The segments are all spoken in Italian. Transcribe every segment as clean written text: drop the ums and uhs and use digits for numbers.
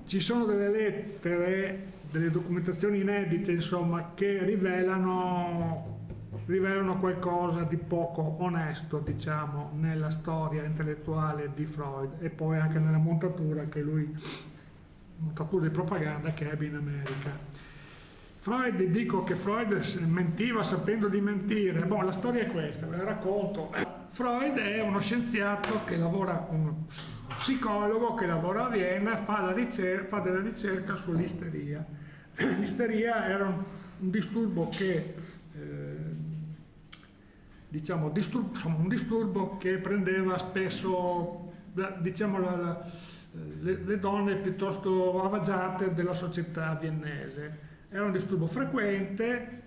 Ci sono delle lettere, delle documentazioni inedite, insomma, che rivelano qualcosa di poco onesto, diciamo, nella storia intellettuale di Freud e poi anche nella montatura montatura di propaganda che ebbe in America. Freud, dico che Freud mentiva sapendo di mentire. La storia è questa, ve la racconto. Freud è uno scienziato che lavora, uno psicologo che lavora a Vienna, fa della ricerca sull'isteria. L'isteria era un disturbo che, un disturbo che prendeva spesso, le donne piuttosto avagiate della società viennese. Era un disturbo frequente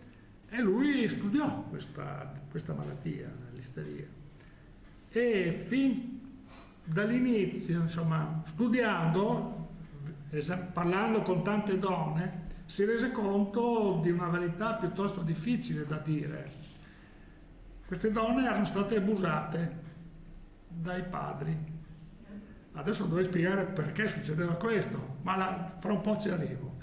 e lui studiò questa malattia, l'isteria. E fin dall'inizio, insomma, studiando, parlando con tante donne, si rese conto di una verità piuttosto difficile da dire. Queste donne erano state abusate dai padri. Adesso dovrei spiegare perché succedeva questo, ma fra un po' ci arrivo.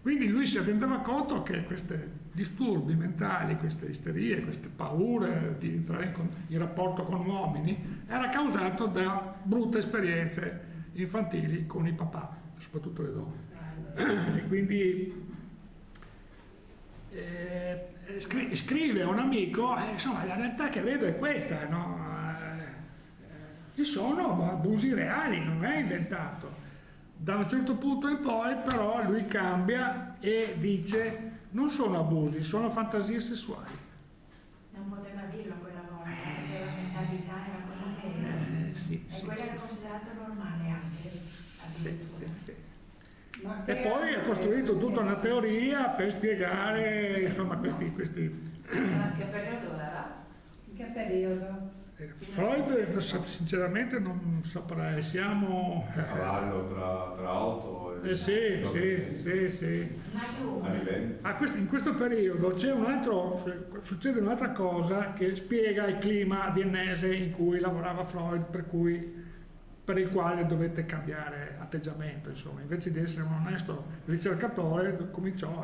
Quindi lui si rendeva conto che questi disturbi mentali, queste isterie, queste paure di entrare in rapporto con uomini, era causato da brutte esperienze infantili con i papà, soprattutto le donne. E quindi scrive a un amico, insomma, la realtà che vedo è questa, no? Ci sono abusi reali, non è inventato. Da un certo punto in poi però lui cambia e dice non sono abusi, sono fantasie sessuali. Non poteva dirlo quella volta, perché la mentalità era quella che era. Sì, e quello è considerato normale anche. Sì. E poi ha costruito tutta una teoria per spiegare, insomma, questi... Ma che periodo era? In che periodo? Freud sinceramente non saprei, siamo... A cavallo tra 8 e... Sì. In questo periodo succede un'altra cosa che spiega il clima viennese in cui lavorava Freud, per il quale dovette cambiare atteggiamento, insomma. Invece di essere un onesto ricercatore cominciò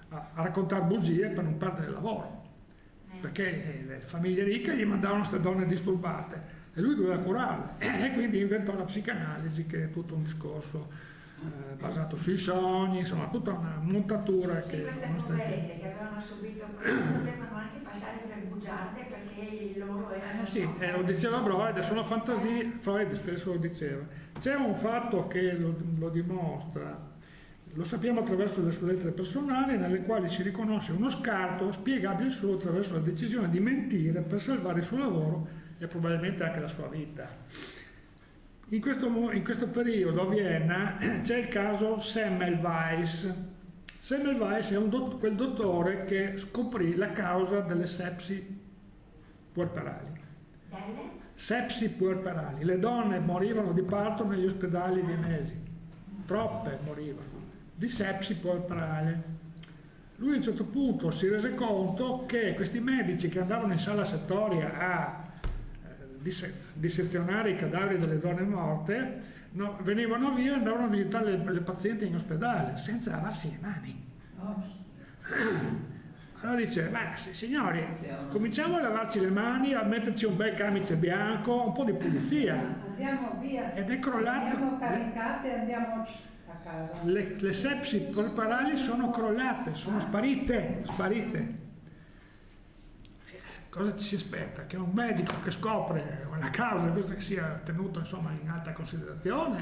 a raccontare bugie per non perdere il lavoro. Perché le famiglie ricche gli mandavano queste donne disturbate e lui doveva curarle e quindi inventò la psicanalisi, che è tutto un discorso basato sui sogni, insomma tutta una montatura sì, queste poverette che avevano subito questo potevano anche passare per bugiarde perché loro erano lo diceva Freud, sono fantasie, Freud stesso lo diceva. C'è un fatto che lo dimostra. Lo sappiamo attraverso le sue lettere personali, nelle quali si riconosce uno scarto spiegabile solo attraverso la decisione di mentire per salvare il suo lavoro e probabilmente anche la sua vita. In questo periodo a Vienna c'è il caso Semmelweis. Semmelweis è quel dottore che scoprì la causa delle sepsi puerperali. Sepsi puerperali. Le donne morivano di parto negli ospedali viennesi, troppe morivano di sepsi puerperale. Lui a un certo punto si rese conto che questi medici che andavano in sala settoria a dissezionare i cadaveri delle donne morte venivano via e andavano a visitare le pazienti in ospedale senza lavarsi le mani. Allora dice, signori, cominciamo a lavarci le mani, a metterci un bel camice bianco, un po' di pulizia. Andiamo via. Ed è crollato. Andiamo caricate e andiamo a casa. Le sepsi puerperali sono crollate, sono sparite. Cosa ci si aspetta? Che un medico che scopre una causa, questo che sia tenuto insomma in alta considerazione?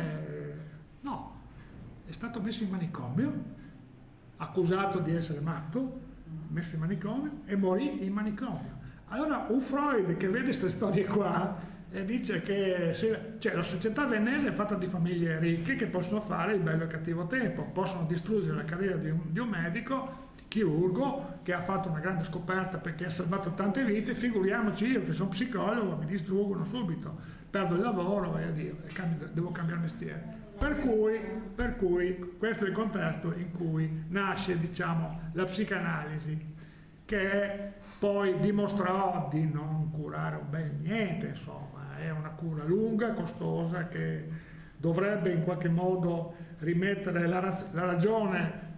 No, è stato messo in manicomio, accusato di essere matto, messo in manicomio e morì in manicomio. Allora un Freud che vede queste storie qua e dice che la società viennese è fatta di famiglie ricche che possono fare il bello e il cattivo tempo, possono distruggere la carriera di un medico chirurgo che ha fatto una grande scoperta perché ha salvato tante vite, figuriamoci io che sono psicologo, mi distruggono subito, perdo il lavoro, vai a dire, devo cambiare mestiere. Per cui questo è il contesto in cui nasce, diciamo, la psicanalisi, che poi dimostrò di non curare un bel niente, insomma, è una cura lunga, costosa, che dovrebbe in qualche modo rimettere la ragione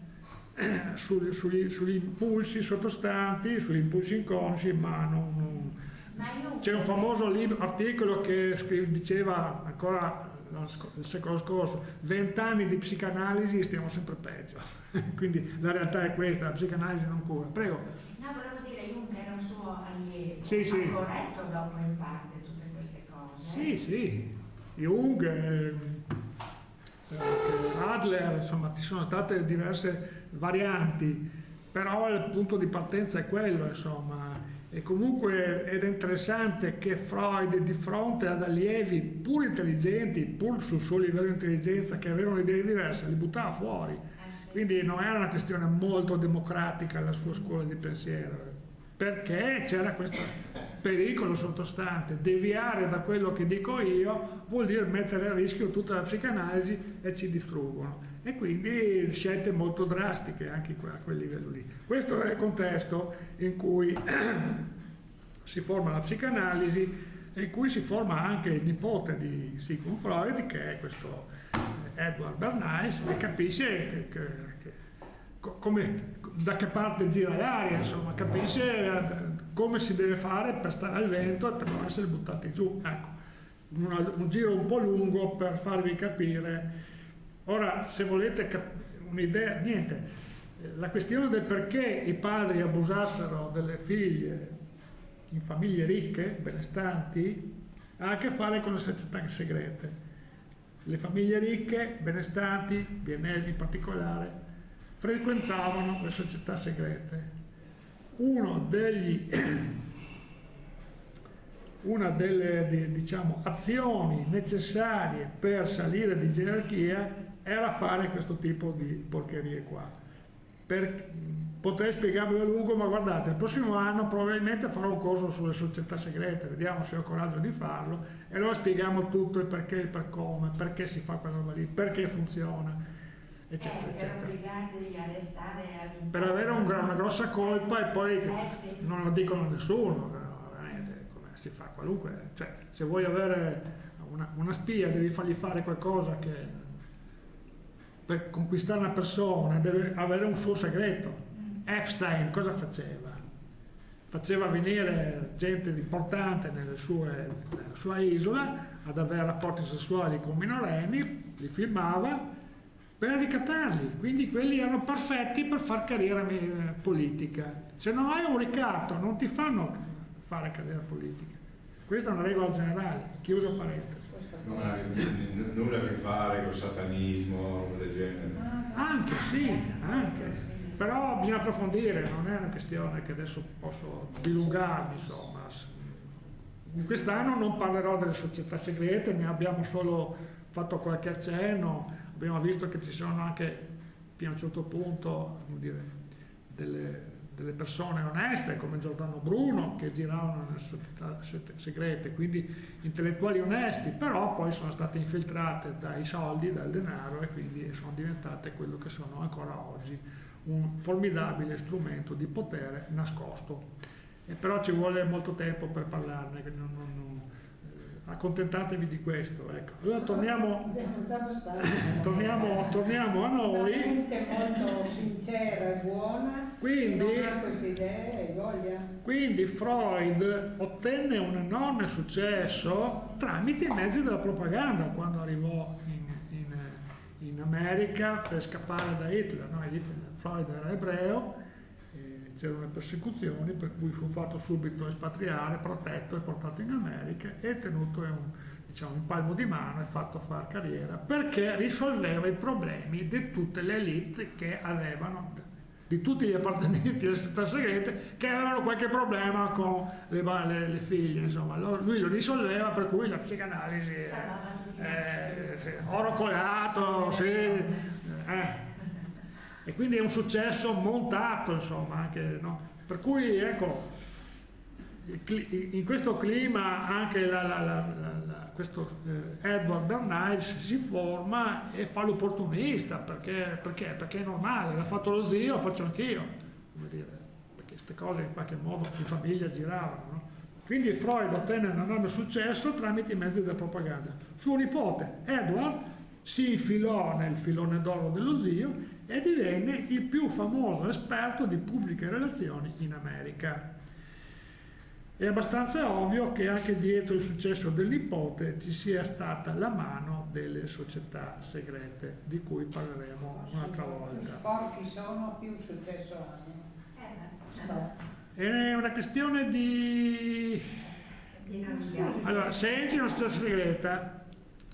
sugli impulsi sottostanti, sugli impulsi inconsci, ma c'è un famoso articolo che diceva ancora il secolo scorso: 20 anni di psicanalisi e stiamo sempre peggio. Quindi la realtà è questa, la psicanalisi non cura. Prego. No, volevo dire, Jung era un suo allievo, Sì, sì. ha corretto dopo in parte tutte queste cose. Sì, sì, Jung, Adler, insomma ci sono state diverse varianti, però il punto di partenza è quello, insomma. E comunque ed è interessante che Freud, di fronte ad allievi pur intelligenti, pur sul suo livello di intelligenza, che avevano idee diverse, li buttava fuori. Quindi non era una questione molto democratica la sua scuola di pensiero, perché c'era questo pericolo sottostante. Deviare da quello che dico io vuol dire mettere a rischio tutta la psicanalisi e ci distruggono. E quindi scelte molto drastiche anche a quel livello lì. Questo è il contesto in cui si forma la psicanalisi e in cui si forma anche il nipote di Sigmund Freud, che è questo Edward Bernays, e capisce da che parte gira l'aria, insomma, capisce come si deve fare per stare al vento e per non essere buttati giù. Ecco, un giro un po' lungo per farvi capire. Ora, se volete un'idea, niente, la questione del perché i padri abusassero delle figlie in famiglie ricche, benestanti, ha a che fare con le società segrete. Le famiglie ricche, benestanti, vienesi in particolare, frequentavano le società segrete. Una delle diciamo, azioni necessarie per salire di gerarchia era fare questo tipo di porcherie qua. Potrei spiegarvi a lungo, ma guardate, il prossimo anno probabilmente farò un corso sulle società segrete, vediamo se ho coraggio di farlo, e allora spieghiamo tutto, il perché, il per come, perché si fa quella roba lì, perché funziona, eccetera, eccetera. Per avere una grossa colpa e poi sì. non lo dicono a nessuno, veramente, come si fa qualunque, cioè se vuoi avere una spia devi fargli fare qualcosa che per conquistare una persona deve avere un suo segreto. Epstein cosa faceva? Faceva venire gente importante nella sua isola ad avere rapporti sessuali con minorenni, li filmava per ricattarli, quindi quelli erano perfetti per fare carriera politica. Se non hai un ricatto non ti fanno fare carriera politica. Questa è una regola generale, chiuso parentesi. Non ha nulla a che fare con satanismo, del genere. Anche, sì, anche. Però bisogna approfondire, non è una questione che adesso posso dilungarmi, insomma. In quest'anno non parlerò delle società segrete, ne abbiamo solo fatto qualche accenno, abbiamo visto che ci sono anche, fino a un certo punto, come dire, delle persone oneste come Giordano Bruno che giravano nelle società segrete, quindi intellettuali onesti, però poi sono state infiltrate dai soldi, dal denaro, e quindi sono diventate quello che sono ancora oggi, un formidabile strumento di potere nascosto. E però ci vuole molto tempo per parlarne, accontentatevi di questo, ecco. Allora torniamo a noi. Veramente molto sincera e buona. Quindi, non ha queste idee e voglia. Quindi Freud ottenne un enorme successo tramite i mezzi della propaganda quando arrivò in America per scappare da Hitler, no? Freud era ebreo, c'erano le persecuzioni per cui fu fatto subito espatriare, protetto e portato in America e tenuto in palmo di mano e fatto fare carriera perché risolveva i problemi di tutte le elite che avevano, di tutti gli appartenenti alle società segrete che avevano qualche problema con le figlie, insomma. Lui lo risolveva, per cui la psicanalisi oro colato, sì, e quindi è un successo montato, insomma, anche, no? Per cui ecco, in questo clima anche questo Edward Bernays si forma e fa l'opportunista, perché è normale, l'ha fatto lo zio, lo faccio anch'io, come dire, perché queste cose in qualche modo in famiglia giravano, no? Quindi Freud ottenne un enorme successo tramite i mezzi della propaganda. Suo nipote Edward si infilò nel filone d'oro dello zio e divenne il più famoso esperto di pubbliche relazioni in America. È abbastanza ovvio che anche dietro il successo del nipote ci sia stata la mano delle società segrete, di cui parleremo un'altra volta. Più sporchi sono, più successo hanno. È una questione di... Allora, se entri in una società segreta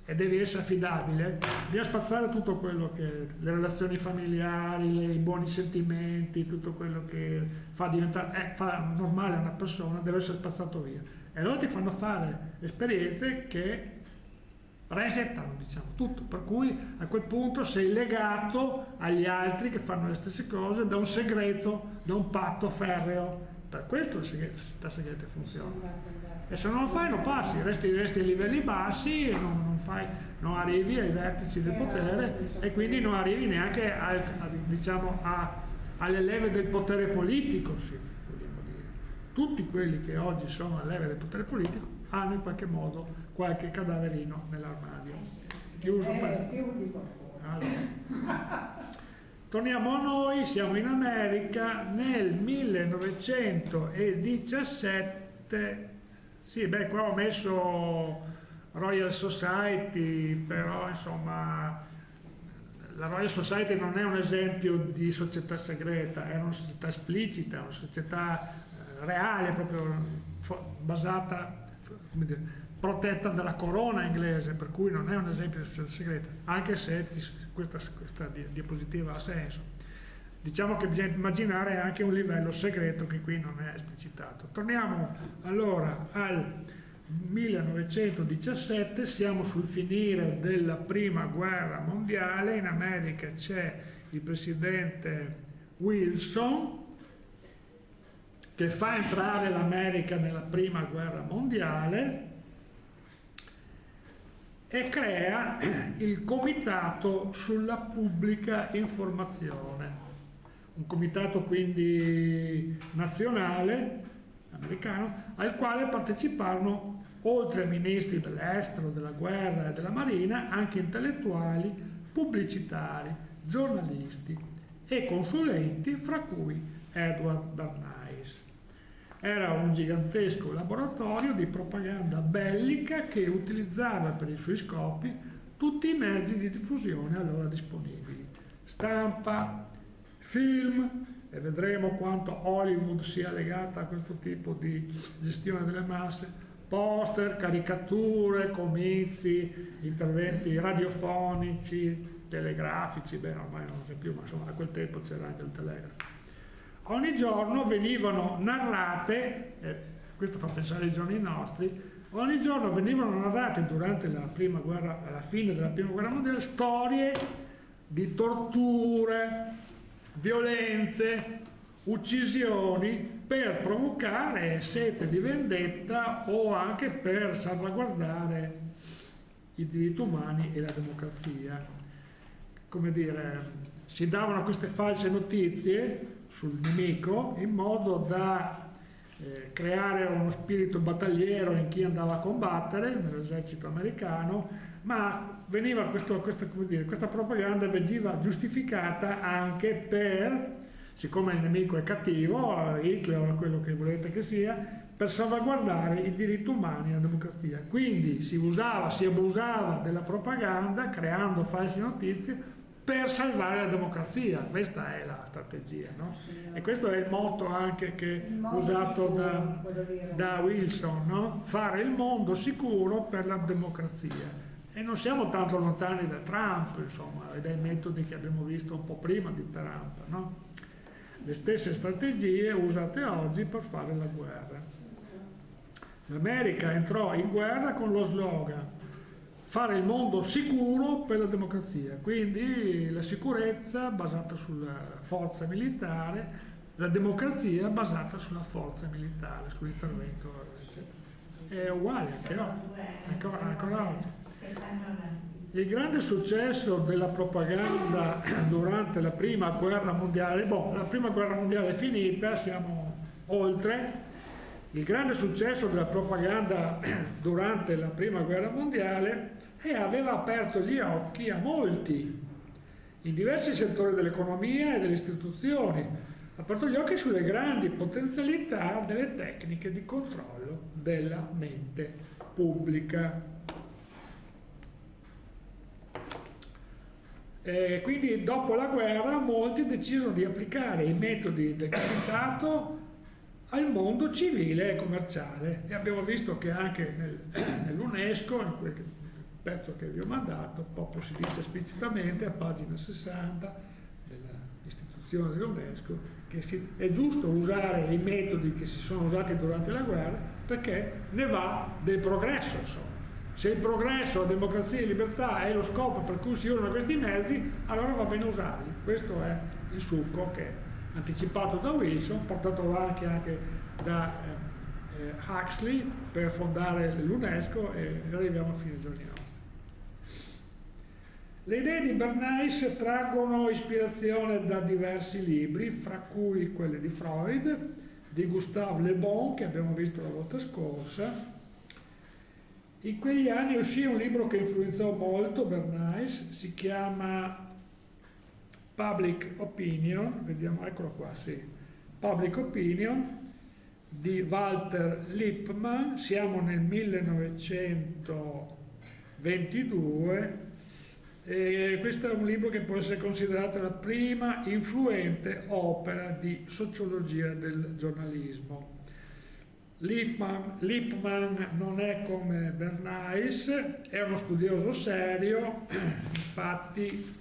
e devi essere affidabile, devi spazzare tutto quello che... le relazioni familiari, i buoni sentimenti, tutto quello che fa diventare... fa normale una persona, deve essere spazzato via. E allora ti fanno fare esperienze che resettano, diciamo, tutto. Per cui a quel punto sei legato agli altri che fanno le stesse cose da un segreto, da un patto ferreo. Per questo le società segrete funzionano. E se non lo fai non passi, resti ai livelli bassi e non arrivi ai vertici del potere e quindi non arrivi neanche alle leve del potere politico, sì, vogliamo dire. Tutti quelli che oggi sono alle leve del potere politico hanno in qualche modo qualche cadaverino nell'armadio. Chiuso per... Allora. Torniamo a noi, siamo in America nel 1917. Sì, beh, qua ho messo Royal Society, però insomma la Royal Society non è un esempio di società segreta, è una società esplicita, una società reale, proprio basata, come dire, protetta dalla corona inglese, per cui non è un esempio di società segreta, anche se questa diapositiva ha senso. Diciamo che bisogna immaginare anche un livello segreto che qui non è esplicitato. Torniamo allora al 1917, siamo sul finire della prima guerra mondiale, in America c'è il presidente Wilson che fa entrare l'America nella prima guerra mondiale e crea il Comitato sulla Pubblica Informazione. Un comitato quindi nazionale, americano, al quale parteciparono, oltre ai ministri dell'estero, della guerra e della marina, anche intellettuali, pubblicitari, giornalisti e consulenti, fra cui Edward Bernays. Era un gigantesco laboratorio di propaganda bellica che utilizzava per i suoi scopi tutti i mezzi di diffusione allora disponibili. Stampa, film, e vedremo quanto Hollywood sia legata a questo tipo di gestione delle masse, poster, caricature, comizi, interventi radiofonici, telegrafici, beh ormai non c'è più, ma insomma a quel tempo c'era anche il telegrafo. Ogni giorno venivano narrate, questo fa pensare ai giorni nostri, ogni giorno venivano narrate durante la prima guerra, alla fine della prima guerra mondiale, storie di torture, violenze, uccisioni per provocare sete di vendetta o anche per salvaguardare i diritti umani e la democrazia. Come dire, si davano queste false notizie sul nemico in modo da creare uno spirito battagliero in chi andava a combattere nell'esercito americano, ma veniva questa propaganda veniva giustificata anche per, siccome il nemico è cattivo, Hitler o quello che volete che sia, per salvaguardare i diritti umani e la democrazia. Quindi si abusava della propaganda creando false notizie per salvare la democrazia. Questa è la strategia, no? E questo è il motto anche usato da Wilson, no? Fare il mondo sicuro per la democrazia. E non siamo tanto lontani da Trump, insomma, e dai metodi che abbiamo visto un po' prima di Trump, no? Le stesse strategie usate oggi per fare la guerra. L'America entrò in guerra con lo slogan fare il mondo sicuro per la democrazia, quindi la sicurezza basata sulla forza militare, la democrazia basata sulla forza militare, sull'intervento, eccetera. È uguale ancora oggi. Il grande successo della propaganda durante la prima guerra mondiale, la prima guerra mondiale è finita, siamo oltre, il grande successo della propaganda durante la prima guerra mondiale aveva aperto gli occhi a molti, in diversi settori dell'economia e delle istituzioni, ha aperto gli occhi sulle grandi potenzialità delle tecniche di controllo della mente pubblica. E quindi dopo la guerra molti decisero di applicare i metodi del comitato al mondo civile e commerciale, e abbiamo visto che anche nell'UNESCO, in quel pezzo che vi ho mandato, proprio si dice esplicitamente a pagina 60 dell'istituzione dell'UNESCO che è giusto usare i metodi che si sono usati durante la guerra perché ne va del progresso, insomma. Se il progresso, la democrazia e la libertà è lo scopo per cui si usano questi mezzi, allora va bene usarli. Questo è il succo che è anticipato da Wilson, portato avanti anche da Huxley per fondare l'UNESCO, e arriviamo a fine giorni nostri. Le idee di Bernays traggono ispirazione da diversi libri, fra cui quelle di Freud, di Gustave Le Bon, che abbiamo visto la volta scorsa. In quegli anni uscì un libro che influenzò molto Bernays, si chiama Public Opinion, vediamo, eccolo qua, sì, Public Opinion, di Walter Lippmann. Siamo nel 1922 e questo è un libro che può essere considerato la prima influente opera di sociologia del giornalismo. Lippmann non è come Bernays, è uno studioso serio, infatti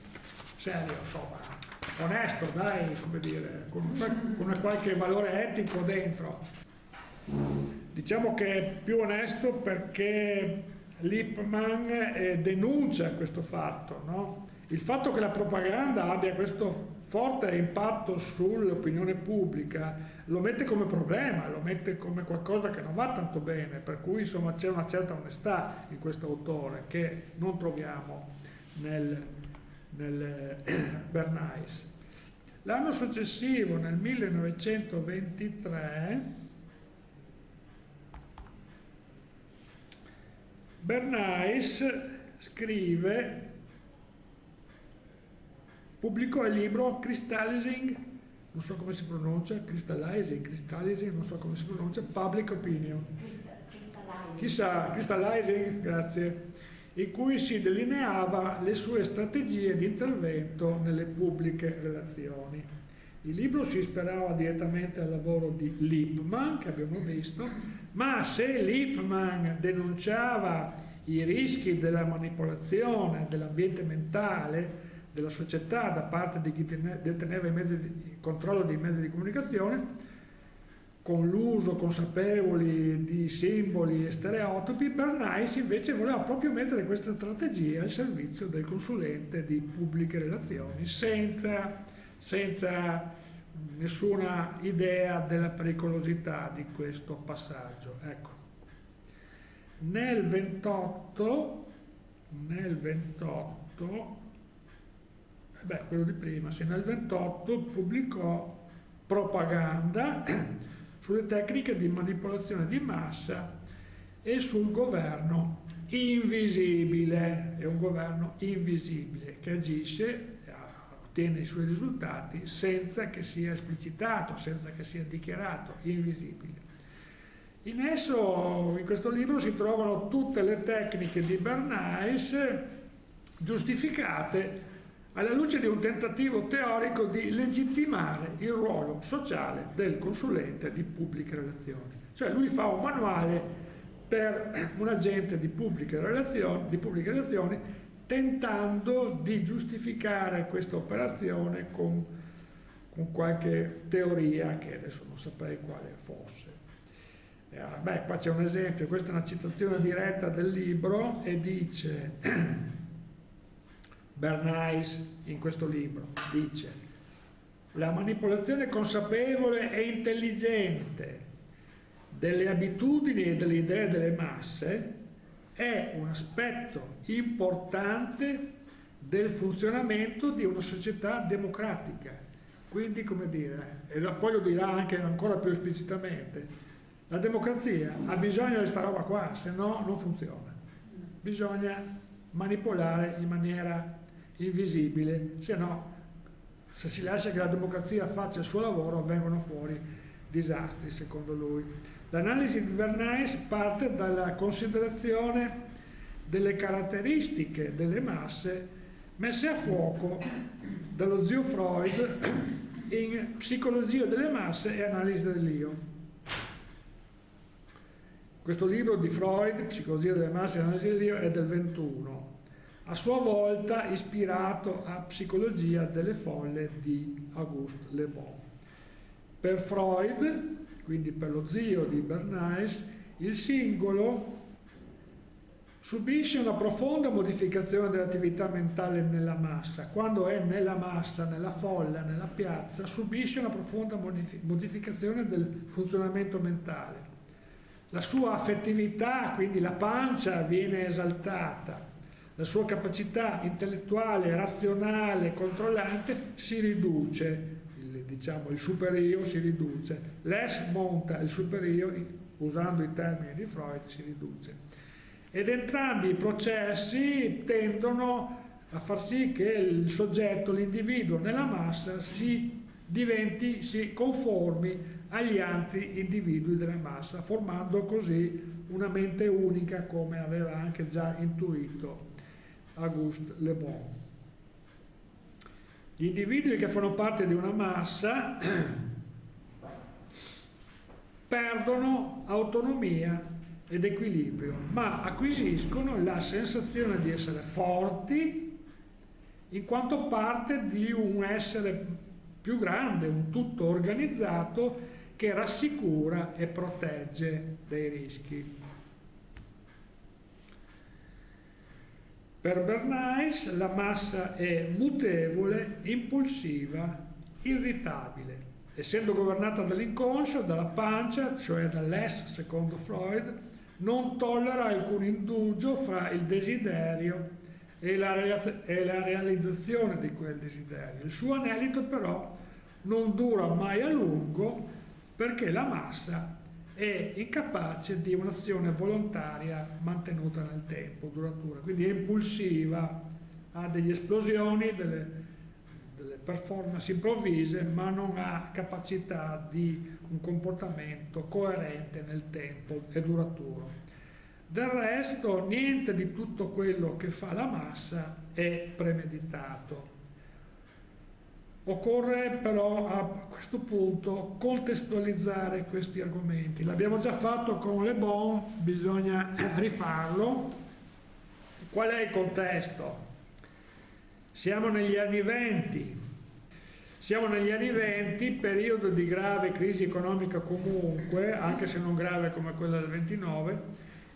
serio, insomma, onesto, dai, come dire, con qualche valore etico dentro. Diciamo che è più onesto perché Lippmann denuncia questo fatto, no? Il fatto che la propaganda abbia questo forte impatto sull'opinione pubblica lo mette come problema, lo mette come qualcosa che non va tanto bene, per cui insomma c'è una certa onestà in questo autore che non troviamo nel Bernays. L'anno successivo, nel 1923, Bernays pubblicò il libro Crystallizing, non so come si pronuncia, Crystallizing, non so come si pronuncia, Public Opinion. Crystallizing, grazie, in cui si delineava le sue strategie di intervento nelle pubbliche relazioni. Il libro si ispirava direttamente al lavoro di Lippmann, che abbiamo visto, ma se Lippmann denunciava i rischi della manipolazione dell'ambiente mentale della società da parte di chi deteneva il controllo dei mezzi di comunicazione, con l'uso consapevoli di simboli e stereotipi, Bernays invece voleva proprio mettere questa strategia al servizio del consulente di pubbliche relazioni, senza nessuna idea della pericolosità di questo passaggio. Ecco. Nel 28, quello di prima, sì, nel 28 pubblicò Propaganda sulle tecniche di manipolazione di massa e sul governo invisibile. È un governo invisibile che agisce, ottiene i suoi risultati senza che sia esplicitato, senza che sia dichiarato, invisibile. In esso, in questo libro, si trovano tutte le tecniche di Bernays giustificate alla luce di un tentativo teorico di legittimare il ruolo sociale del consulente di pubbliche relazioni. Cioè lui fa un manuale per un agente di pubbliche relazioni tentando di giustificare questa operazione con qualche teoria che adesso non saprei quale fosse. Qua c'è un esempio, questa è una citazione diretta del libro e dice... Bernays in questo libro dice: la manipolazione consapevole e intelligente delle abitudini e delle idee delle masse è un aspetto importante del funzionamento di una società democratica. Quindi, come dire, e poi lo dirà anche ancora più esplicitamente, La democrazia ha bisogno di sta roba qua, se no non funziona. Bisogna manipolare in maniera invisibile, se no, se si lascia che la democrazia faccia il suo lavoro, vengono fuori disastri, secondo lui. L'analisi di Bernays parte dalla considerazione delle caratteristiche delle masse messe a fuoco dallo zio Freud in Psicologia delle masse e analisi dell'io. Questo libro di Freud, Psicologia delle masse e analisi dell'io, è del 21, a sua volta ispirato a Psicologia delle folle di Auguste Le Bon. Per Freud, quindi per lo zio di Bernays, il singolo subisce una profonda modificazione dell'attività mentale nella massa. Quando è nella massa, nella folla, nella piazza, subisce una profonda modificazione del funzionamento mentale. La sua affettività, quindi la pancia, viene esaltata. La sua capacità intellettuale, razionale, controllante si riduce. Il superio si riduce. L'es monta, il superio, usando i termini di Freud, si riduce. Ed entrambi i processi tendono a far sì che il soggetto, l'individuo nella massa si conformi agli altri individui della massa, formando così una mente unica, come aveva anche già intuito Auguste Le Bon. Gli individui che fanno parte di una massa perdono autonomia ed equilibrio, ma acquisiscono la sensazione di essere forti in quanto parte di un essere più grande, un tutto organizzato che rassicura e protegge dai rischi. Per Bernays la massa è mutevole, impulsiva, irritabile. Essendo governata dall'inconscio, dalla pancia, cioè dall'es, secondo Freud, non tollera alcun indugio fra il desiderio e la realizzazione di quel desiderio. Il suo anelito però non dura mai a lungo perché la massa è incapace di un'azione volontaria mantenuta nel tempo, duratura, quindi è impulsiva, ha delle esplosioni, delle performance improvvise, ma non ha capacità di un comportamento coerente nel tempo e duraturo. Del resto, niente di tutto quello che fa la massa è premeditato. Occorre però a questo punto contestualizzare questi argomenti. L'abbiamo già fatto con Le Bon, bisogna rifarlo. Qual è il contesto? Siamo negli anni '20. Siamo negli anni '20, periodo di grave crisi economica comunque, anche se non grave come quella del '29,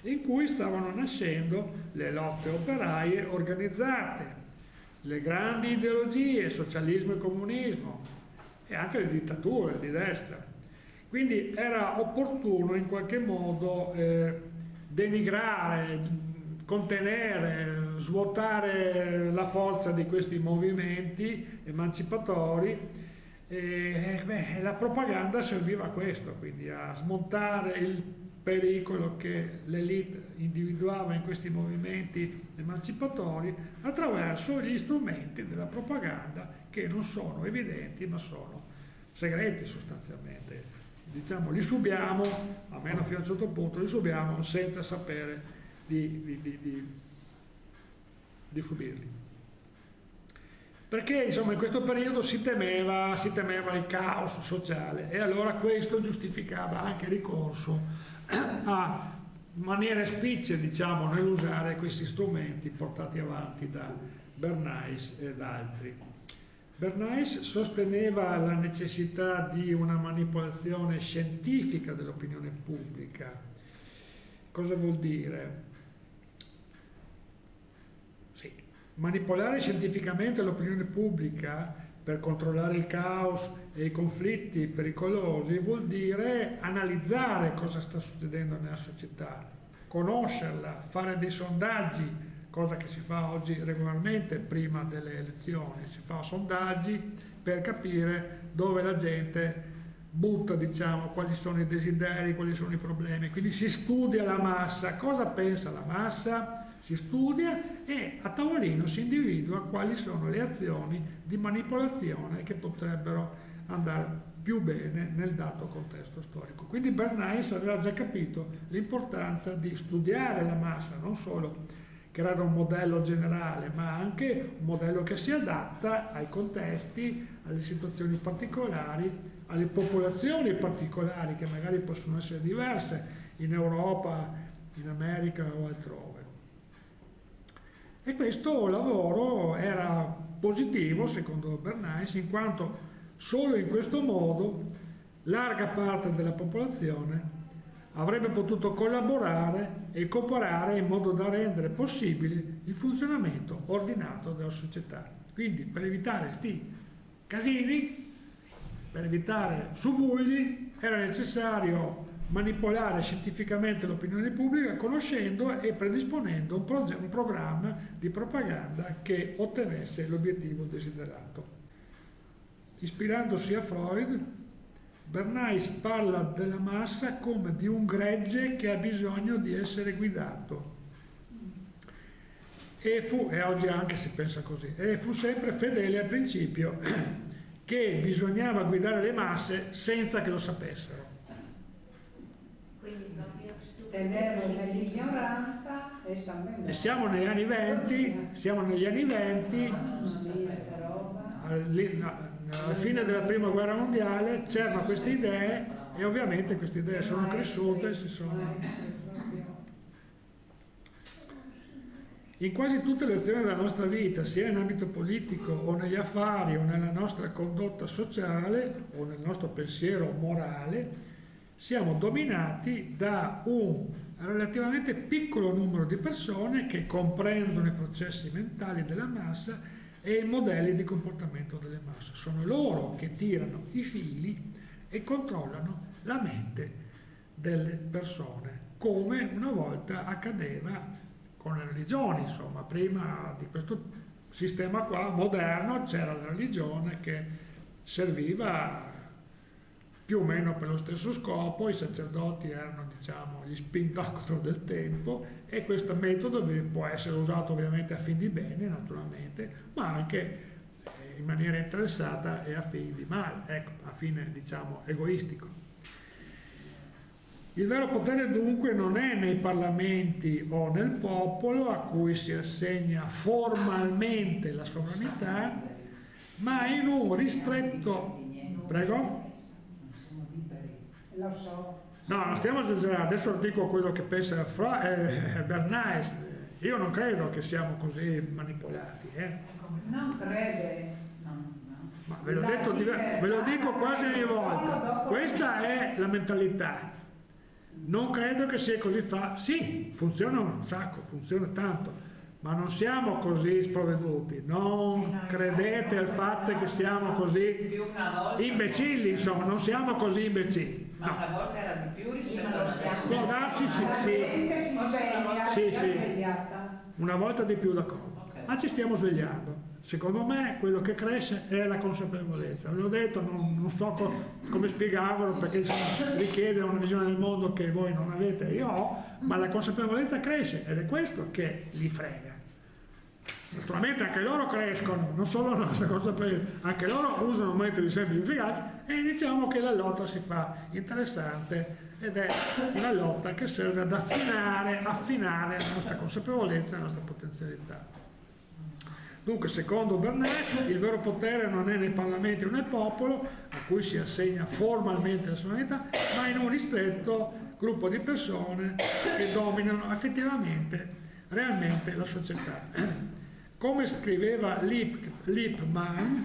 in cui stavano nascendo le lotte operaie organizzate, le grandi ideologie, socialismo e comunismo, e anche le dittature di destra. Quindi era opportuno in qualche modo denigrare, contenere, svuotare la forza di questi movimenti emancipatori e la propaganda serviva a questo, quindi a smontare il pericolo che l'elite individuava in questi movimenti emancipatori attraverso gli strumenti della propaganda che non sono evidenti ma sono segreti sostanzialmente. Diciamo, li subiamo, almeno fino a un certo punto, li subiamo senza sapere di subirli. Perché insomma in questo periodo si temeva il caos sociale e allora questo giustificava anche il ricorso a maniere spicce, diciamo, nell'usare questi strumenti portati avanti da Bernays ed altri. Bernays sosteneva la necessità di una manipolazione scientifica dell'opinione pubblica. Cosa vuol dire? Sì, manipolare scientificamente l'opinione pubblica per controllare il caos e i conflitti pericolosi vuol dire analizzare cosa sta succedendo nella società, conoscerla, fare dei sondaggi, cosa che si fa oggi regolarmente prima delle elezioni, si fa sondaggi per capire dove la gente butta, diciamo, quali sono i desideri, quali sono i problemi, quindi si studia la massa, cosa pensa la massa, si studia e a tavolino si individua quali sono le azioni di manipolazione che potrebbero andare più bene nel dato contesto storico. Quindi Bernays aveva già capito l'importanza di studiare la massa, non solo creare un modello generale, ma anche un modello che si adatta ai contesti, alle situazioni particolari, alle popolazioni particolari che magari possono essere diverse in Europa, in America o altrove. E questo lavoro era positivo, secondo Bernays, in quanto solo in questo modo larga parte della popolazione avrebbe potuto collaborare e cooperare in modo da rendere possibile il funzionamento ordinato della società. Quindi per evitare sti casini, per evitare subbuglii, era necessario manipolare scientificamente l'opinione pubblica conoscendo e predisponendo un programma di propaganda che ottenesse l'obiettivo desiderato. Ispirandosi a Freud, Bernays parla della massa come di un gregge che ha bisogno di essere guidato. E oggi anche si pensa così, e fu sempre fedele al principio che bisognava guidare le masse senza che lo sapessero. Tenere nell'ignoranza e siamo negli anni 20, alla fine della prima guerra mondiale c'erano queste idee e ovviamente queste idee sono cresciute, in quasi tutte le azioni della nostra vita, sia in ambito politico o negli affari o nella nostra condotta sociale o nel nostro pensiero morale, siamo dominati da un relativamente piccolo numero di persone che comprendono i processi mentali della massa e i modelli di comportamento delle masse. Sono loro che tirano i fili e controllano la mente delle persone, come una volta accadeva con le religioni. Insomma, prima di questo sistema qua moderno c'era la religione che serviva più o meno per lo stesso scopo, i sacerdoti erano, diciamo, gli spin doctor del tempo, e questo metodo può essere usato ovviamente a fin di bene, naturalmente, ma anche in maniera interessata e a fini di male, ecco, a fine, diciamo, egoistico. Il vero potere dunque non è nei parlamenti o nel popolo, a cui si assegna formalmente la sovranità, ma in un ristretto... Prego? Lo so. No, non stiamo esagerando, adesso dico quello che pensa Bernays. Io non credo che siamo così manipolati. Non crede. Ma ve lo dico quasi ogni volta. Questa è la mentalità. Non credo che sia così sì, funziona un sacco, funziona tanto, ma non siamo così sprovveduti. Non credete al fatto che siamo così imbecilli, insomma, non siamo così imbecilli. Ma una volta era di più rispetto a adesso. Può darsi, sì. Una volta di più, d'accordo. Okay. Ma ci stiamo svegliando. Secondo me quello che cresce è la consapevolezza. Ve l'ho detto, non so come spiegarvelo, perché richiede una visione del mondo che voi non avete, io ho, ma la consapevolezza cresce ed è questo che li frega. Naturalmente anche loro crescono, non solo la nostra consapevolezza, anche loro usano metodi sempre più efficaci, e diciamo che la lotta si fa interessante ed è una lotta che serve ad affinare la nostra consapevolezza e la nostra potenzialità. Dunque, secondo Bernays, il vero potere non è nei parlamenti o nel popolo, a cui si assegna formalmente la sovranità, ma in un ristretto gruppo di persone che dominano effettivamente, realmente la società. Come scriveva Lippmann,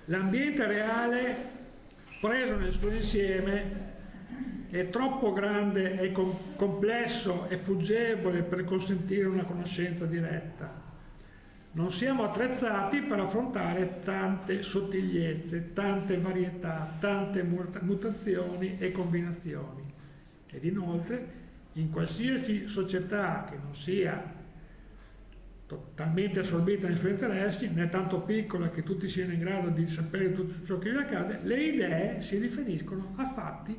l'ambiente reale, preso nel suo insieme, è troppo grande e complesso e fuggevole per consentire una conoscenza diretta. Non siamo attrezzati per affrontare tante sottigliezze, tante varietà, tante mutazioni e combinazioni. Ed inoltre, in qualsiasi società che non sia talmente assorbita nei suoi interessi, né tanto piccola che tutti siano in grado di sapere tutto ciò che gli accade, le idee si riferiscono a fatti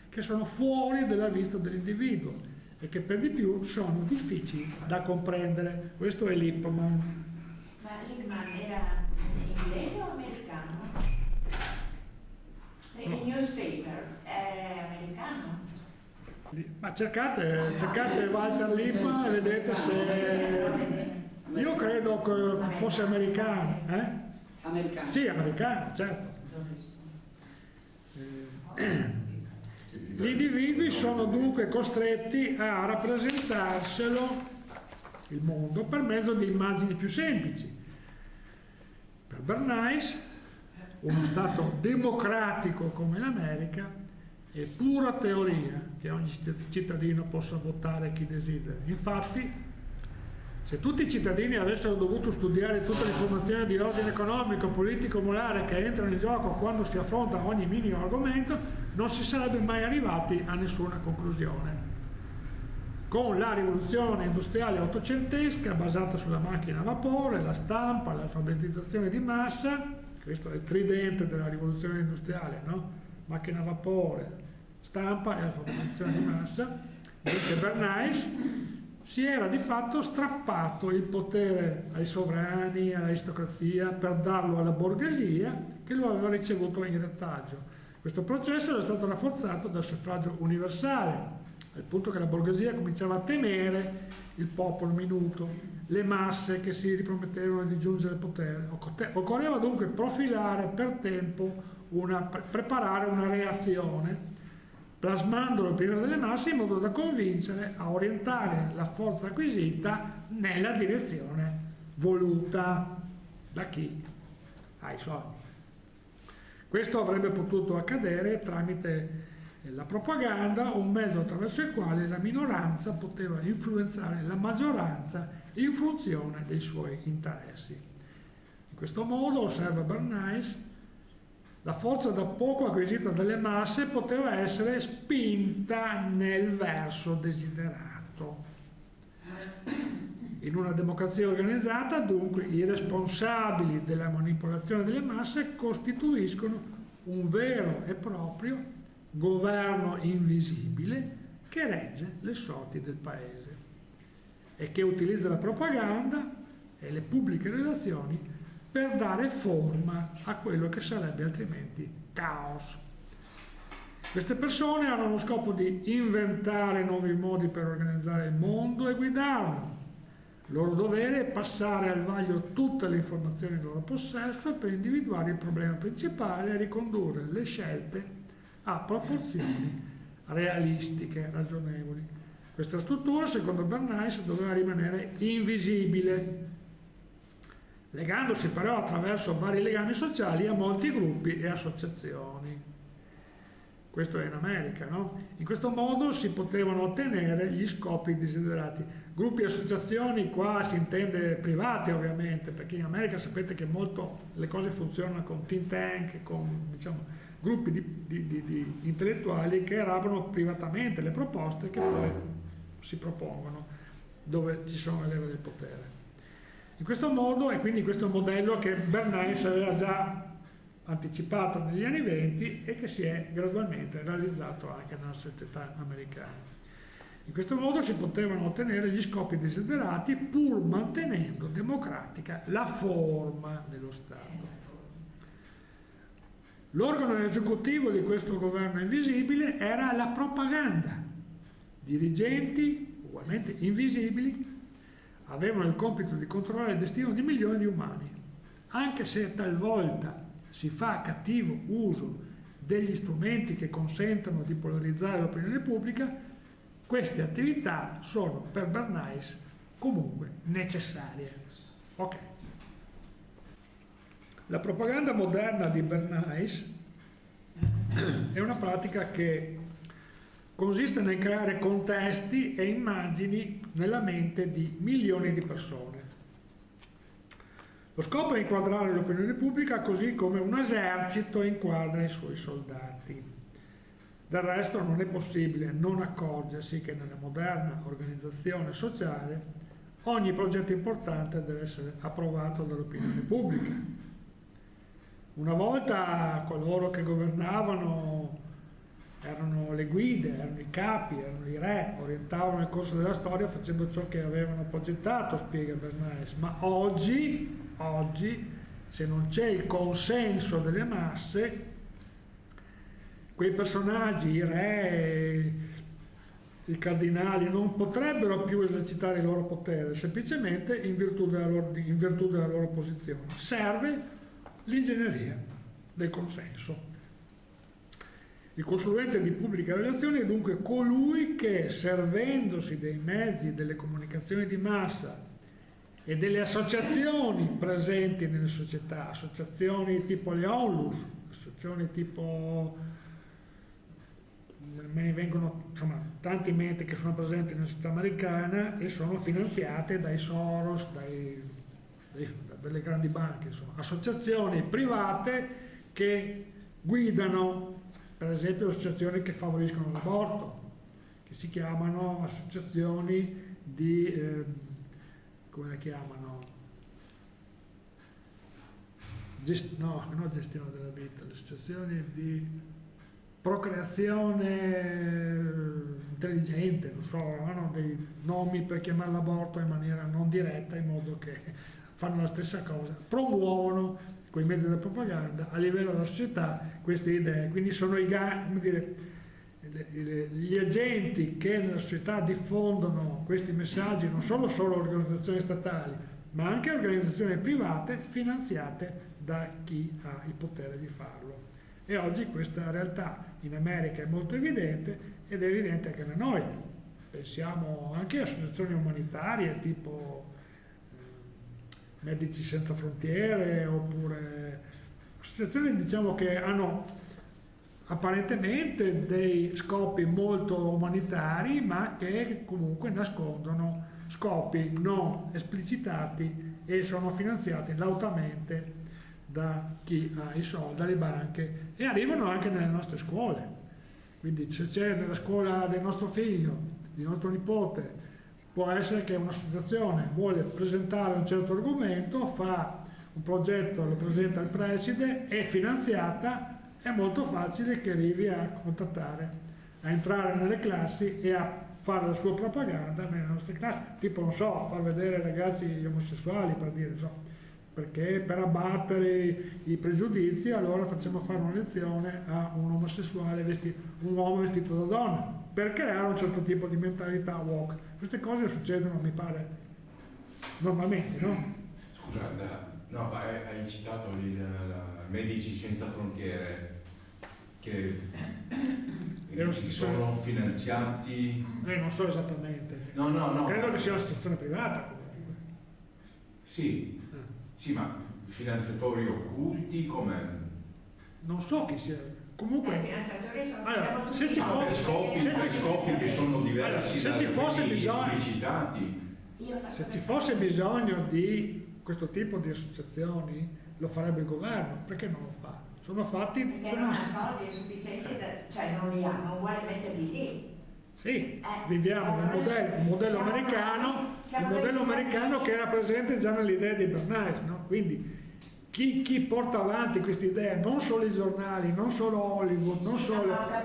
che sono fuori della vista dell'individuo e che per di più sono difficili da comprendere. Questo è Lippmann. Ma Lippmann era inglese o americano? Il newspaper è americano? Ma cercate Walter Lippmann e vedete se... Io credo che fosse americano. Americano. Sì, americano, certo. Gli individui sono dunque costretti a rappresentarselo, il mondo, per mezzo di immagini più semplici. Per Bernays, uno Stato democratico come l'America è pura teoria che ogni cittadino possa votare chi desidera. Infatti, se tutti i cittadini avessero dovuto studiare tutte le informazioni di ordine economico, politico, morale che entrano in gioco quando si affronta ogni minimo argomento, non si sarebbe mai arrivati a nessuna conclusione. Con la rivoluzione industriale ottocentesca, basata sulla macchina a vapore, la stampa, l'alfabetizzazione di massa, questo è il tridente della rivoluzione industriale, no? Macchina a vapore, stampa e alfabetizzazione di massa, dice Bernays, si era di fatto strappato il potere ai sovrani, all'aristocrazia, per darlo alla borghesia che lo aveva ricevuto in retaggio. Questo processo era stato rafforzato dal suffragio universale, al punto che la borghesia cominciava a temere il popolo minuto, le masse che si ripromettevano di giungere al potere. Occorreva dunque profilare per tempo, preparare una reazione, plasmandolo prima delle masse in modo da convincere a orientare la forza acquisita nella direzione voluta da chi ha i soldi. Questo avrebbe potuto accadere tramite la propaganda, un mezzo attraverso il quale la minoranza poteva influenzare la maggioranza in funzione dei suoi interessi. In questo modo, osserva Bernays, la forza da poco acquisita dalle masse poteva essere spinta nel verso desiderato. In una democrazia organizzata, dunque, i responsabili della manipolazione delle masse costituiscono un vero e proprio governo invisibile che regge le sorti del paese e che utilizza la propaganda e le pubbliche relazioni per dare forma a quello che sarebbe altrimenti caos. Queste persone hanno lo scopo di inventare nuovi modi per organizzare il mondo e guidarlo. Il loro dovere è passare al vaglio tutte le informazioni in loro possesso per individuare il problema principale e ricondurre le scelte a proporzioni realistiche, ragionevoli. Questa struttura, secondo Bernays, doveva rimanere invisibile, legandosi però attraverso vari legami sociali a molti gruppi e associazioni. Questo è in America, no? In questo modo si potevano ottenere gli scopi desiderati. Gruppi e associazioni, qua si intende private ovviamente, perché in America sapete che molto le cose funzionano con think tank, con gruppi di intellettuali che elaborano privatamente le proposte che poi si propongono, dove ci sono le leve del potere. In questo modo, e quindi questo modello che Bernays aveva già anticipato negli anni '20 e che si è gradualmente realizzato anche nella società americana. In questo modo si potevano ottenere gli scopi desiderati pur mantenendo democratica la forma dello Stato. L'organo esecutivo di questo governo invisibile era la propaganda. Dirigenti, ugualmente invisibili, avevano il compito di controllare il destino di milioni di umani, anche se talvolta si fa cattivo uso degli strumenti che consentono di polarizzare l'opinione pubblica. Queste attività sono per Bernays comunque necessarie. Ok. La propaganda moderna di Bernays è una pratica che consiste nel creare contesti e immagini nella mente di milioni di persone. Lo scopo è inquadrare l'opinione pubblica così come un esercito inquadra i suoi soldati. Del resto non è possibile non accorgersi che nella moderna organizzazione sociale ogni progetto importante deve essere approvato dall'opinione pubblica. Una volta coloro che governavano erano le guide, erano i capi, erano i re, orientavano il corso della storia facendo ciò che avevano progettato, spiega Bernays, ma oggi, se non c'è il consenso delle masse, quei personaggi, i re, i cardinali, non potrebbero più esercitare il loro potere, semplicemente in virtù della loro posizione. Serve l'ingegneria del consenso. Il consulente di pubblica relazione è dunque colui che, servendosi dei mezzi delle comunicazioni di massa e delle associazioni presenti nelle società, associazioni tipo le ONLUS, associazioni tipo, me ne vengono insomma tanti menti che sono presenti nella società americana e sono finanziate dai Soros, dalle grandi banche, insomma, associazioni private che guidano, per esempio, associazioni che favoriscono l'aborto, che si chiamano associazioni di, come le chiamano? Non gestione della vita, le associazioni di procreazione intelligente, non so, hanno dei nomi per chiamare l'aborto in maniera non diretta, in modo che fanno la stessa cosa, promuovono con i mezzi della propaganda a livello della società queste idee, quindi sono gli agenti che nella società diffondono questi messaggi, non solo organizzazioni statali, ma anche organizzazioni private finanziate da chi ha il potere di farlo. E oggi questa realtà in America è molto evidente ed è evidente anche da noi. Pensiamo anche a associazioni umanitarie tipo Medici Senza Frontiere, oppure associazioni, diciamo, che hanno apparentemente dei scopi molto umanitari, ma che comunque nascondono scopi non esplicitati e sono finanziati lautamente da chi ha i soldi, dalle banche, e arrivano anche nelle nostre scuole. Quindi se c'è nella scuola del nostro figlio, del nostro nipote, può essere che un'associazione vuole presentare un certo argomento, fa un progetto, lo presenta al preside, è finanziata, è molto facile che arrivi a contattare, a entrare nelle classi e a fare la sua propaganda nelle nostre classi, tipo, non so, far vedere ragazzi omosessuali, per dire, perché per abbattere i pregiudizi allora facciamo fare una lezione a un omosessuale, un uomo vestito da donna, per creare un certo tipo di mentalità woke. Queste cose succedono, mi pare, normalmente, no? Scusa, no, ma hai citato Medici Senza Frontiere, che sono finanziati... Non so esattamente. No. Credo che sia una situazione privata comunque. Sì, sì, ma finanziatori occulti come... Non so chi sia. Comunque, i finanziatori sono, allora, se ci per scopi che sono diversi, se ci fosse bisogno, esplicitati. Se ci fosse bisogno di questo tipo di associazioni, lo farebbe il governo. Perché non lo fa? Sono fatti... Perché non ha soldi sufficienti, cioè non li ha, non vuole metterli lì. Sì, viviamo nel modello americano, il modello americano che era presente già nell'idea di Bernays, no? Quindi chi porta avanti queste idee, non solo i giornali, non solo Hollywood,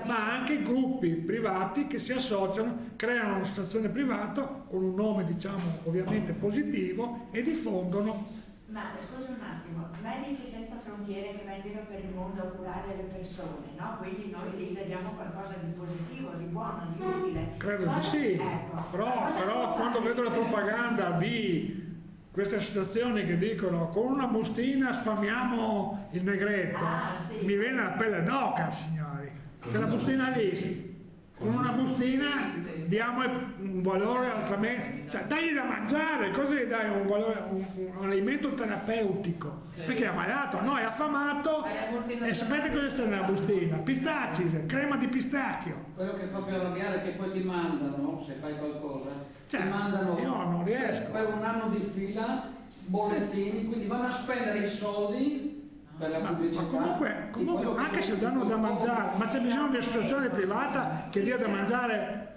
ma anche gruppi privati che si associano, creano un'associazione privata con un nome, diciamo, ovviamente positivo, e diffondono. Ma scusa un attimo, Medici Senza Frontiere che va in giro per il mondo a curare le persone, no? Quindi noi lì vediamo qualcosa di positivo, di buono, di utile. Credo di sì, ecco, però quando vedo la propaganda di queste associazioni che dicono con una bustina sfamiamo il negretto, sì. Mi viene la pelle d'oca, signori, che la bustina lì, con una bustina diamo un valore altamente, cioè dagli da mangiare, cosa gli dai un valore, un alimento terapeutico, perché è ammalato, no, è affamato, e sapete cosa sta nella bustina? Pistaci, crema di pistacchio. Quello che fa più arrabbiare è che poi ti mandano, se fai qualcosa, cioè, ti mandano io non riesco. per un anno di fila bollettini, quindi vanno a spendere i soldi per la pubblicità. Ma comunque anche se danno da mangiare, ma c'è bisogno di un'associazione privata che dia da mangiare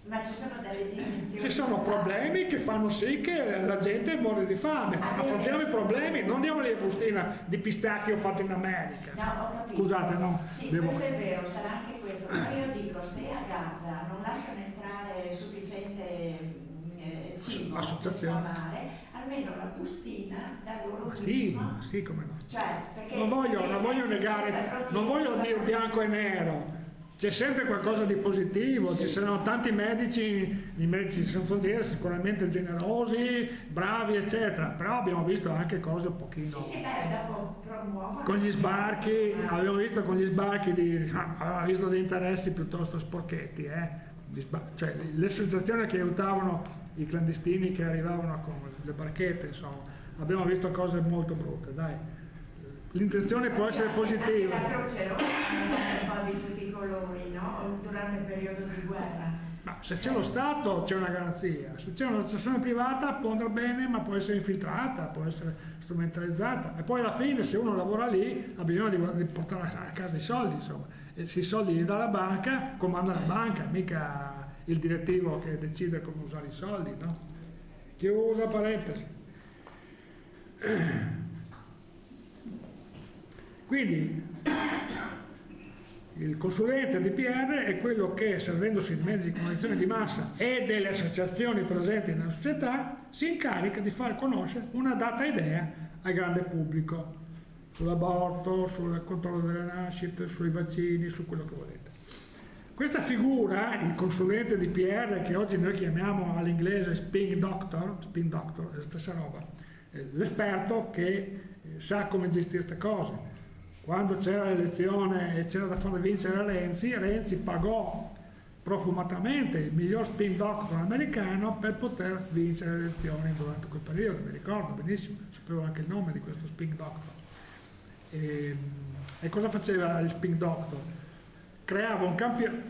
Ma ci sono delle distinzioni? Ci sono problemi che fanno sì che la gente muore di fame. Affrontiamo i problemi, non diamo le bustina di pistacchio fatto in America. No, ho capito. Scusate, no. Sì, devo... questo è vero, sarà anche questo. Però io dico, se a Gaza non lasciano entrare sufficiente cibo Associazione. da mare, almeno la bustina da loro Ma sì, prima. sì, come no. Cioè, perché Non voglio negare, non voglio dire bianco e nero. C'è sempre qualcosa di positivo, ci saranno tanti medici, i medici senza frontiere sicuramente generosi, bravi eccetera, però abbiamo visto anche cose un pochino... Sì, dopo promuovono... Con gli sbarchi, abbiamo visto con gli sbarchi abbiamo visto dei interessi piuttosto sporchetti, cioè le associazioni che aiutavano i clandestini che arrivavano con le barchette, insomma, abbiamo visto cose molto brutte, dai. L'intenzione può essere positiva. La Croce Rossa un po' di tutti i colori, no? Durante il periodo di guerra. Ma se c'è lo Stato c'è una garanzia, se c'è un'associazione privata può andare bene ma può essere infiltrata, può essere strumentalizzata e poi alla fine se uno lavora lì ha bisogno di portare a casa i soldi, insomma, e se i soldi li dà la banca, comanda la banca, mica il direttivo che decide come usare i soldi, no? Chiusa parentesi. Quindi il consulente DPR è quello che, servendosi di mezzi di comunicazione di massa e delle associazioni presenti nella società, si incarica di far conoscere una data idea al grande pubblico sull'aborto, sul controllo delle nascite, sui vaccini, su quello che volete. Questa figura, il consulente DPR, che oggi noi chiamiamo all'inglese spin doctor, è la stessa roba, l'esperto che sa come gestire queste cose. Quando c'era l'elezione e c'era da far vincere Renzi pagò profumatamente il miglior spin doctor americano per poter vincere le elezioni durante quel periodo, mi ricordo benissimo, sapevo anche il nome di questo spin doctor. E cosa faceva il spin doctor? Creava un campione,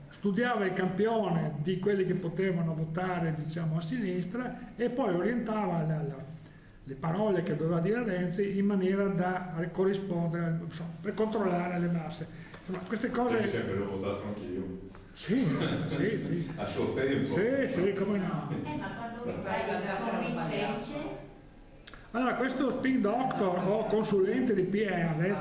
studiava il campione di quelli che potevano votare, diciamo, a sinistra e poi orientava le parole che doveva dire Renzi in maniera da corrispondere, per controllare le masse. Insomma, queste cose... Sempre l'ho votato anch'io. Sì, sì. A suo tempo. Sì, come no. Ma quando mi vai convincente... Allora, questo spin doctor o consulente di PR,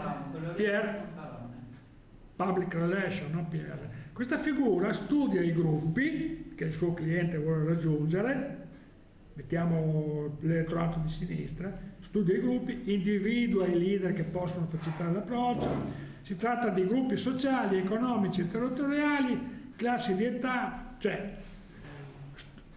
Public Relation, no PR, questa figura studia i gruppi che il suo cliente vuole raggiungere, mettiamo l'elettorato di sinistra, studia i gruppi, individua i leader che possono facilitare l'approccio, si tratta di gruppi sociali, economici, territoriali, classi di età, cioè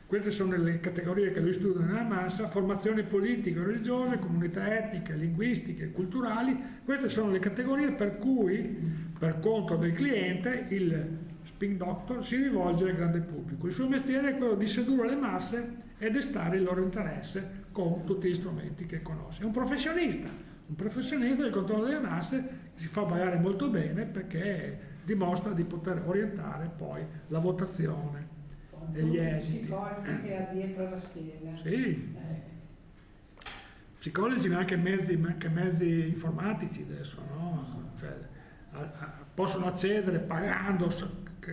queste sono le categorie che lui studia nella massa, formazioni politiche, religiose, comunità etniche, linguistiche, culturali, queste sono le categorie per cui, per conto del cliente, il spin doctor si rivolge al grande pubblico. Il suo mestiere è quello di sedurre le masse e destare il loro interesse con tutti gli strumenti che conosce. È un professionista del controllo delle masse che si fa pagare molto bene perché dimostra di poter orientare poi la votazione e gli esiti. Psicologi che ha dietro la scheda. Sì. Psicologi ma anche mezzi informatici adesso, no? Cioè, possono accedere pagando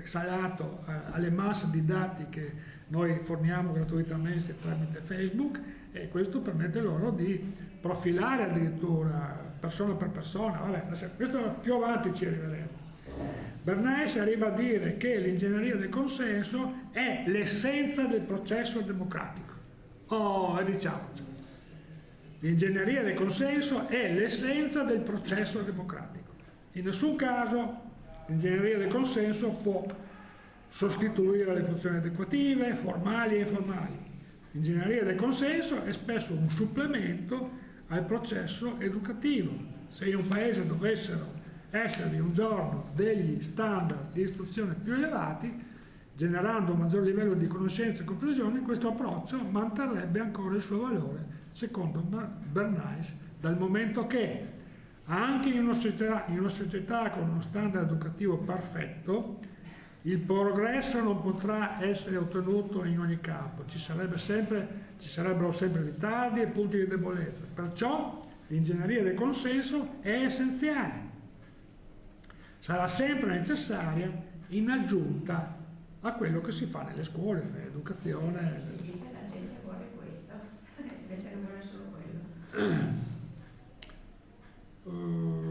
salato alle masse di dati che noi forniamo gratuitamente tramite Facebook e questo permette loro di profilare addirittura persona per persona. Vabbè, questo più avanti ci arriveremo. Bernays arriva a dire che l'ingegneria del consenso è l'essenza del processo democratico. E diciamoci, l'ingegneria del consenso è l'essenza del processo democratico. In nessun caso l'ingegneria del consenso può sostituire le funzioni adequative, formali e informali. L'ingegneria del consenso è spesso un supplemento al processo educativo. Se in un paese dovessero esservi un giorno degli standard di istruzione più elevati, generando un maggior livello di conoscenza e comprensione, questo approccio manterrebbe ancora il suo valore, secondo Bernays, dal momento che anche in una società con uno standard educativo perfetto, il progresso non potrà essere ottenuto in ogni campo, ci sarebbero sempre ritardi e punti di debolezza. Perciò l'ingegneria del consenso è essenziale. Sarà sempre necessaria in aggiunta a quello che si fa nelle scuole, educazione. Si dice la gente vuole questo, invece non vuole solo quello.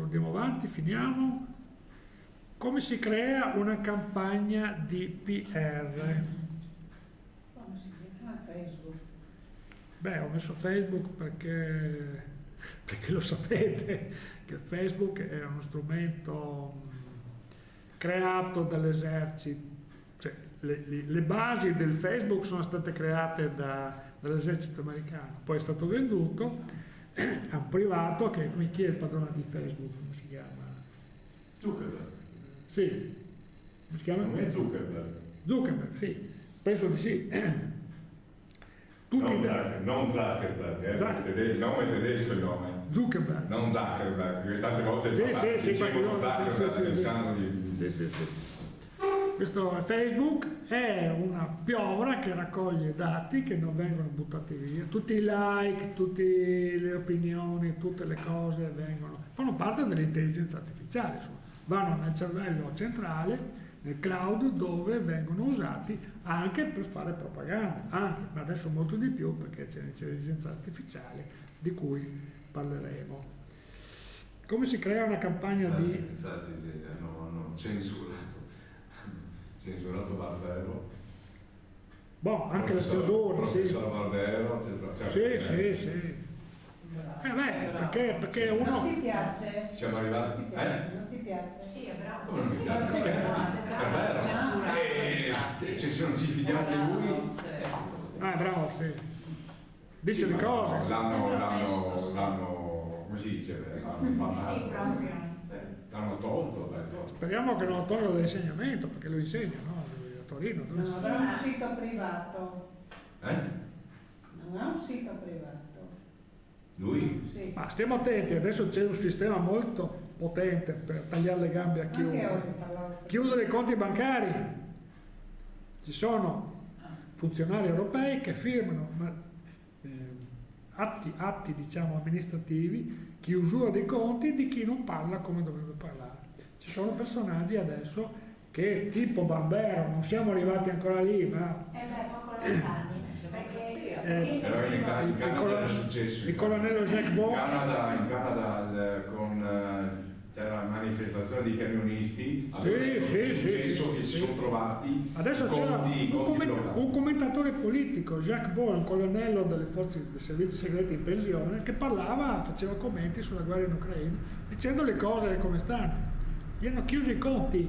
Andiamo avanti, finiamo. Come si crea una campagna di PR? Come si chiama? Facebook. Beh, ho messo Facebook perché lo sapete che Facebook è uno strumento creato dall'esercito, cioè le basi del Facebook sono state create dall'esercito americano, poi è stato venduto a un privato che chi è il padrone di Facebook? Come si chiama? Zuckerberg. Sì, come si chiama? Non è Zuckerberg. Zuckerberg, sì, penso di sì. Tutti Non Zuckerberg, il nome è tedesco il nome. Zuckerberg. Non Zuckerberg, perché tante volte Sì, diciamo Zuckerberg pensando di... Sì. Questo Facebook è una piovra che raccoglie dati che non vengono buttati via, tutti i like, tutte le opinioni, tutte le cose fanno parte dell'intelligenza artificiale, insomma. Vanno nel cervello centrale, nel cloud, dove vengono usati anche per fare propaganda, anche, ma adesso molto di più perché c'è l'intelligenza artificiale di cui parleremo. Come si crea una campagna di... Infatti hanno censurato Barbero. Boh, anche la censura, sì. Professor Barbero, Sì. Perché uno... Non ti piace? Siamo arrivati... Non ti piace? Sì, è bravo. Come non mi piace? Se non ci fidiamo di lui... Ah, bravo, sì. Dice le cose. L'hanno, come si dice? L'hanno Sì, proprio. l'hanno tolto. Speriamo che non lo tolgano dall'insegnamento, perché lo insegna, no? A Torino. Non avrà un sito privato. Non ha un sito privato. Lui? Sì. Ma stiamo attenti, adesso c'è un sistema molto potente per tagliare le gambe a Anche chiunque. oggi parlavo. Chiudere i conti bancari. Ci sono funzionari europei che firmano atti diciamo amministrativi, chiusura dei conti di chi non parla come dovrebbe parlare. Ci sono personaggi adesso che tipo Barbero, non siamo arrivati ancora lì, ma Poco lontani, perché Però in Canada è successo. il colonnello Jack Ball. In Canada c'era una manifestazione di camionisti, che si sono trovati Adesso c'era un commentatore politico, Jack Ball, un colonnello delle forze dei servizi segreti in pensione, che faceva commenti sulla guerra in Ucraina, dicendo le cose come stanno. Gli hanno chiuso i conti.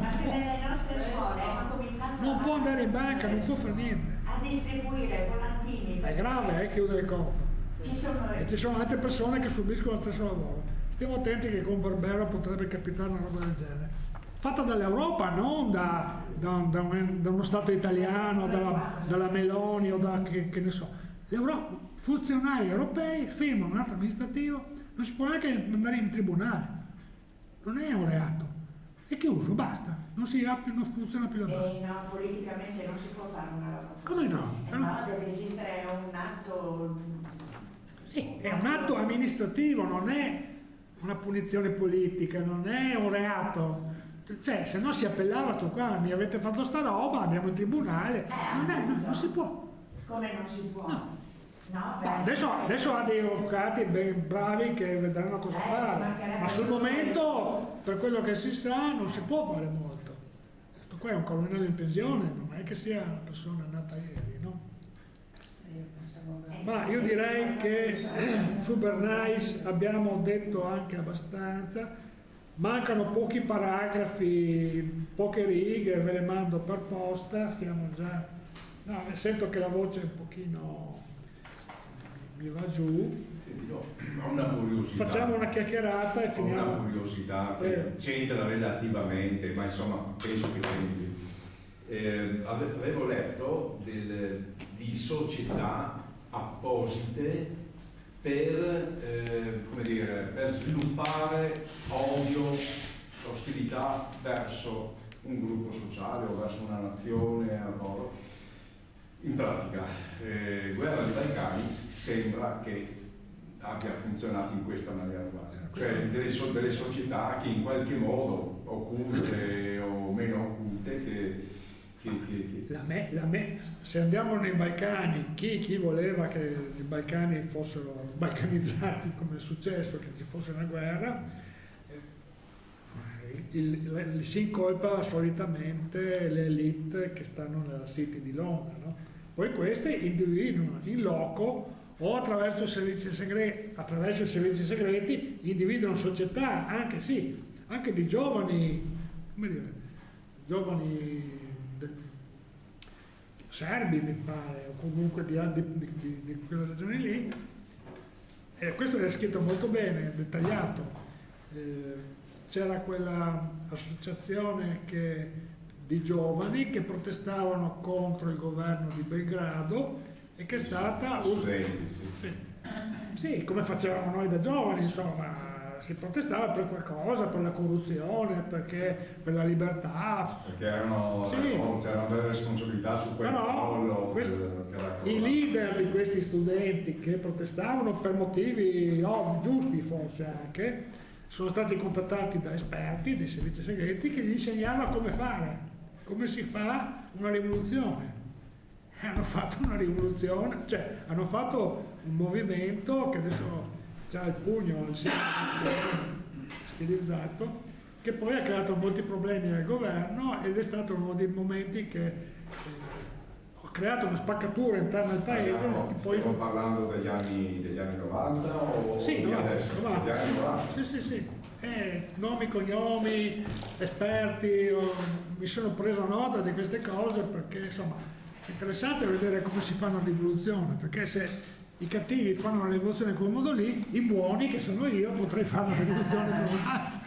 ma se nelle nostre scuole hanno cominciato Non può andare in banca, non può fare niente. a distribuire volantini. È grave chiudere il conto. E ci sono altre persone che subiscono lo stesso lavoro. Stiamo attenti che con Barbero potrebbe capitare una roba del genere. Fatta dall'Europa, non da uno Stato italiano, dalla Meloni o che ne so. L'Europa, funzionari europei firmano un atto amministrativo, non si può neanche andare in tribunale. Non è un reato. È chiuso, basta. Non funziona più la banca. No, politicamente non si può fare una roba così. Come no? No, deve esistere un atto... Sì, è un atto amministrativo, non è una punizione politica, non è un reato. Cioè, se no si appellava sto qua, mi avete fatto sta roba, andiamo in tribunale. Non si può. Come non si può? No. No, Adesso ha dei avvocati ben bravi che vedranno cosa fare, ma sul momento, per quello che si sa, non si può fare molto. Questo qua è un colonnello in pensione, non è che sia una persona nata ieri, no? Ma io direi che su Bernays abbiamo detto anche abbastanza, mancano pochi paragrafi, poche righe, ve le mando per posta, siamo già... No, sento che la voce un pochino mi va giù. Ho una curiosità. Facciamo una chiacchierata e finiamo. Ho una curiosità che c'entra relativamente, ma insomma penso che c'entri. Avevo letto di società apposite per sviluppare odio, ostilità verso un gruppo sociale o verso una nazione. In pratica, guerra dei Balcani sembra che abbia funzionato in questa maniera qua. Cioè delle società che in qualche modo, occulte o meno occulte, se andiamo nei Balcani, chi voleva che i Balcani fossero balcanizzati come è successo, che ci fosse una guerra, si incolpa solitamente le elite che stanno nella City di Londra, no? Poi queste individuano in loco o attraverso i servizi segreti individuano società, anche di giovani, come dire, giovani serbi mi pare, o comunque di quelle regioni lì. Questo è scritto molto bene, dettagliato. C'era quella associazione di giovani che protestavano contro il governo di Belgrado e che è stata... Studenti, sì, come facevamo noi da giovani, insomma, si protestava per qualcosa, per la corruzione, per la libertà. Perché c'erano delle responsabilità su quel collo. I leader di questi studenti che protestavano per motivi giusti forse anche, sono stati contattati da esperti dei servizi segreti che gli insegnavano come fare, come si fa una rivoluzione. Hanno fatto una rivoluzione, cioè hanno fatto un movimento che adesso c'ha il pugno stilizzato, che poi ha creato molti problemi al governo ed è stato uno dei momenti che ha creato una spaccatura interna al paese. Stiamo parlando degli anni 90 o sì, di adesso? 90. Degli anni 90? Sì. Nomi, cognomi, esperti, mi sono preso nota di queste cose perché insomma è interessante vedere come si fa una rivoluzione, perché se i cattivi fanno una rivoluzione in quel modo lì, i buoni, che sono io, potrei fare una rivoluzione per un altro.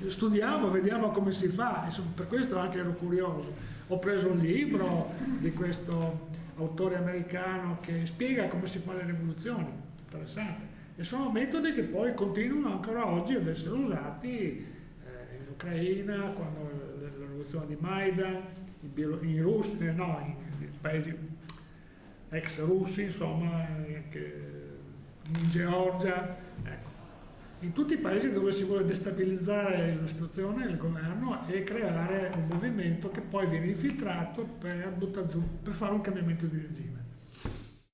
Studiamo, vediamo come si fa, insomma, per questo anche ero curioso. Ho preso un libro di questo autore americano che spiega come si fa le rivoluzioni, interessante. E sono metodi che poi continuano ancora oggi ad essere usati in Ucraina, quando la rivoluzione di Maidan, in Russia, in paesi ex russi, insomma, in Georgia, ecco. In tutti i paesi dove si vuole destabilizzare la situazione, il governo, e creare un movimento che poi viene infiltrato per buttare giù, per fare un cambiamento di regime.